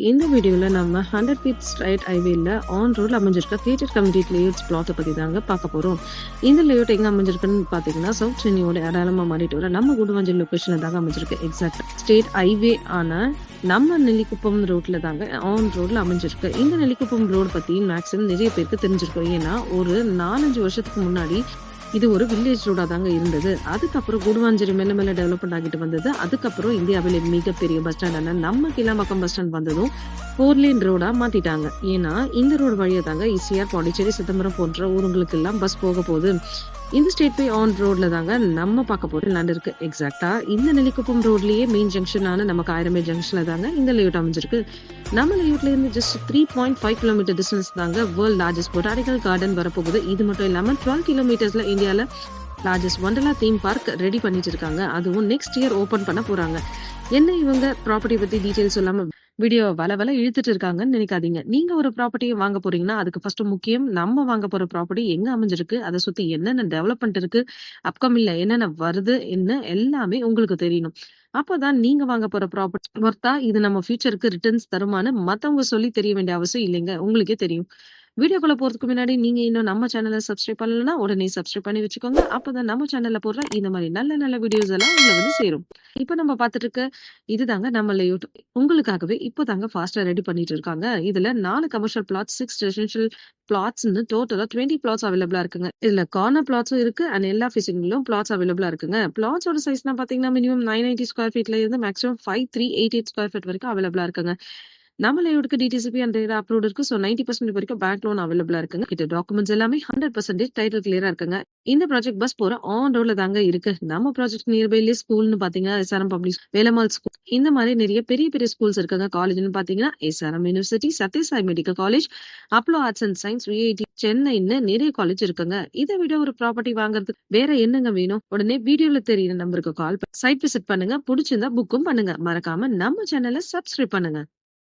இந்த வீடியோல நம்ம 100 ஃபீட் ஸ்ட்ரைட் ஹைவேல ஆன் ரோட்ல அமைஞ்சிருக்க கிரியேட்டட் கம்யூனிட்டி லேஅவுட்ஸ் பிளாட்டை பத்தி தாங்க பார்க்க போறோம். இந்த லேஅவுட் எங்க அமைஞ்சிருக்குன்னு பாத்தீங்கன்னா சவுத் சென்னையோட அடையாளமா மாறிட்டு வர நம்ம குடுவாஞ்சல் லொகேஷன்ல தாங்க அமைஞ்சிருக்கு. எக்ஸாக்ட் ஸ்டேட் ஹைவே ஆன நம்ம நெல்லிக்குப்பம் ரோட்ல தாங்க ஆன் ரோட்ல அமைஞ்சிருக்கு. இந்த நெல்லிக்குப்பம் ரோடு பத்தி மேக்ஸிமம் நிறைய பேருக்கு தெரிஞ்சிருக்கும். ஏன்னா ஒரு 4-5 வருஷத்துக்கு முன்னாடி இது ஒரு வில்லேஜ் ரோடா தாங்க இருந்தது. அதுக்கப்புறம் குடுவாஞ்சேரி மெல்ல மெல்ல டெவலப்மெண்ட் ஆகிட்டு வந்தது. அதுக்கப்புறம் இந்தியாவிலே மிகப்பெரிய பஸ் ஸ்டாண்டான நம்ம கிளாம்பாக்கம் பஸ் ஸ்டாண்ட் வந்ததும் 4 லேன் ரோடா மாத்திட்டாங்க. ஏன்னா இந்த ரோடு வழியா தாங்க ஈசிஆர், பாண்டிச்சேரி, சிதம்பரம் போன்ற ஊருங்களுக்கு எல்லாம் பஸ் போக போகுது. இந்த ஸ்டேட் பை ஆன் ரோட்ல தாங்க நம்ம பார்க்க போற லேண்ட் இருக்கு. எக்ஸாக்டா இந்த நெல்லிக்குப்பம் ரோட்லயே மெயின் ஜங்ஷனான நமக்கு ஆயிரமே ஜங்ஷன்ல தாங்க இந்த லேஅவுட் அமைஞ்சிருக்கு. நம்ம லேஅவுட்ல இருந்து ஜஸ்ட் 3.5 கிலோமீட்டர் டிஸ்டன்ஸ் தாங்க வேர்ல்ட் லார்ஜஸ்ட் பொட்டானிக்கல் கார்டன் வரப்போகுது. இது மட்டும் இல்லாம 12 கிலோமீட்டர்ஸ்ல இந்தியால லார்ஜஸ்ட் வண்டர்லா தீம் பார்க் ரெடி பண்ணிட்டு இருக்காங்க. அதுவும் நெக்ஸ்ட் இயர் ஓபன் பண்ண போறாங்க. என்ன இவங்க ப்ராப்பர்ட்டி பத்தி டீடைல்ஸ் சொல்லாம வீடியோ வள இழுத்துட்டு இருக்காங்கன்னு நினைக்காதீங்க. நீங்க ஒரு ப்ராப்பர்ட்டியை வாங்க போறீங்கன்னா அதுக்கு ஃபர்ஸ்ட் முக்கியம் நம்ம வாங்க போற ப்ராப்பர்ட்டி எங்க அமைஞ்சிருக்கு, அதை சுத்தி என்னென்ன டெவலப்மெண்ட் இருக்கு, அப்கமிங்ல என்னென்ன வருது என்ன எல்லாமே உங்களுக்கு தெரியணும். அப்பதான் நீங்க வாங்க போற ப்ராப்பர்ட்டி ஒர்த்தா, இது நம்ம ஃபியூச்சருக்கு ரிட்டர்ன்ஸ் தருமான்னு மத்தவங்க சொல்லி தெரிய வேண்டிய அவசியம் இல்லைங்க. உங்களுக்கே தெரியும். வீடியோக்குள்ள போறதுக்கு முன்னாடி நீங்க இன்னும் நம்ம சேனலை சப்ஸ்கிரைப் பண்ணலன்னா உடனே சப்ஸ்கிரைப் பண்ணி வச்சுக்கோங்க. அப்பதான் நம்ம சேனல்ல போடுற இந்த மாதிரி நல்ல நல்ல வீடியோஸ் எல்லாம் உங்களை வந்து சேரும். இப்ப நம்ம பார்த்துட்டு இருக்க இதுதாங்க நம்ம லேஅவுட். உங்களுக்காகவே இப்போதாங்க ஃபாஸ்டா ரெடி பண்ணிட்டு இருக்காங்க. இதுல 4 கமர்ஷியல் பிளாட்ஸ், 6 ரெசிடென்ஷியல் பிளாட்ஸ்னு டோட்டலா 20 பிளாட்ஸ் அவைலபிளா இருக்குங்க. இதுல கார்னர் பிளாட்ஸும் இருக்கு அண்ட் எல்லா ஃபேசிங்லயும் பிளாட்ஸ் அவைலபிளா இருக்குங்க. பிளாட்ஸோட சைஸ்னா பாத்தீங்கன்னா மினிமம் 990 ஸ்கொயர் ஃபீட்ல இருந்து மேக்ஸிமம் 5388 ஸ்கொயர் ஃபீட் வரைக்கும் அவைலபிளா இருக்குங்க. நம்ம லேஅவுட்க்கு டிடிசிபி அண்ட் ரேரா அப்ரூவ்ட் இருக்கு. ஸோ 90% வரைக்கும் பேங்க் லோன் அவைலபிளா இருக்குங்க. கிட்ட டாக்குமெண்ட்ஸ் எல்லாமே 100% டைட்டில் கிளியரா இருக்குங்க. இந்த ப்ராஜெக்ட் பஸ் போற ஆன் ரோட்ல தாங்க இருக்கு. நம்ம ப்ராஜெக்ட் நியர்பைலயே ஸ்கூல்னு பாத்தீங்கன்னா எஸ்ஆர்எம் பப்ளிக், வேலம்மாள் ஸ்கூல், இந்த மாதிரி நிறைய பெரிய பெரிய ஸ்கூல்ஸ் இருக்குங்க. காலேஜ்னு பாத்தீங்கன்னா SRM university, Sathyasai medical college, Apollo arts and science, VIT, சென்னைன்னு நிறைய காலேஜ் இருக்குங்க. இதை விட ஒரு ப்ராப்பர்ட்டி வாங்குறதுக்கு வேற என்னங்க வேணும்? உடனே வீடியோல தெரியுற நம்பருக்கு கால் சைட் விசிட் பண்ணுங்க. பிடிச்சிருந்தா புக்கும் பண்ணுங்க. மறக்காம நம்ம சேனலை சப்ஸ்கிரைப் பண்ணுங்க.